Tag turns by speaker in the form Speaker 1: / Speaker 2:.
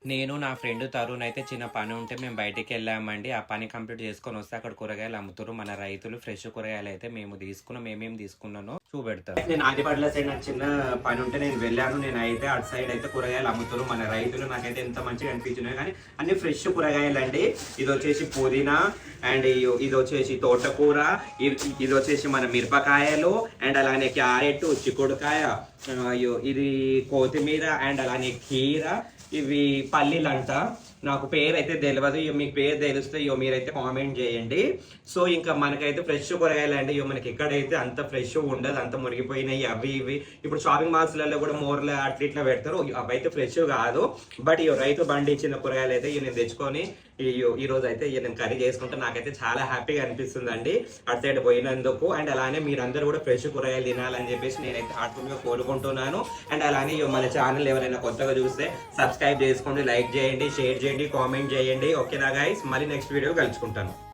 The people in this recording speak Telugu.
Speaker 1: నేను నా ఫ్రెండ్ తరుణ్ అయితే చిన్న పని ఉంటే మేము బయటికి వెళ్ళామండి. ఆ పని కంప్లీట్ చేసుకొని వస్తే అక్కడ కూరగాయలు అమ్ముతుర్రు. మన రైతులు ఫ్రెష్ కూరగాయలు అయితే మేము తీసుకున్నాం. మేమేం తీసుకున్నానో చూపెడతాను. నేను ఆదిపట్ల సైడ్ నాకు చిన్న పని ఉంటే నేను వెళ్ళాను. నేను అయితే అటు సైడ్ అయితే కూరగాయలు అమ్ముతుర్రు మన రైతులు. నాకైతే ఎంత మంచిగా అనిపించినాయి కానీ అన్ని ఫ్రెష్ కూరగాయలు అండి. ఇది వచ్చేసి పుదీనా అండ్ ఇది వచ్చేసి తోటకూర, ఇది వచ్చేసి మన మిరపకాయలు అండ్ అలానే క్యారెట్, చిక్కుడుకాయ, ఇది కొత్తిమీర అండ్ అలానే కీర, ఇవి పల్లీలు అంట. నాకు పేరు అయితే తెలియదు. ఇక మీకు పేరు తెలిస్తే ఇక మీరైతే కామెంట్ చేయండి. సో ఇంకా మనకైతే ఫ్రెష్ కూరగాయలు అండి. ఇక మనకి ఎక్కడైతే అంత ఫ్రెష్ ఉండదు, అంత మురిగిపోయినాయి అవి ఇవి. ఇప్పుడు షాపింగ్ మాల్స్లలో కూడా మోర్లు అట్లా ఇట్లా పెడతారు, అవి అయితే ఫ్రెష్ కాదు. బట్ ఇక రైతు బండి ఇచ్చిన కూరగాయలు అయితే ఇక నేను తెచ్చుకొని ఈ రోజు అయితే ఇక నేను కర్రీ చేసుకుంటే నాకైతే చాలా హ్యాపీగా అనిపిస్తుంది అండి అటు సైడ్ పోయినందుకు. అండ్ అలానే మీరందరూ కూడా ఫ్రెష్ కూరగాయలు తినాలని చెప్పేసి నేనైతే హార్ట్ఫుల్గా కోరుకుంటున్నాను. అండ్ అలానే మన ఛానల్ ఎవరైనా కొత్తగా చూస్తే సబ్స్క్రైబ్ చేసుకోండి, లైక్ చేయండి, షేర్ చేయండి, కామెంట్ చేయండి. ఓకేనా గైస్, మళ్ళీ నెక్స్ట్ వీడియో కలుసుకుంటాను.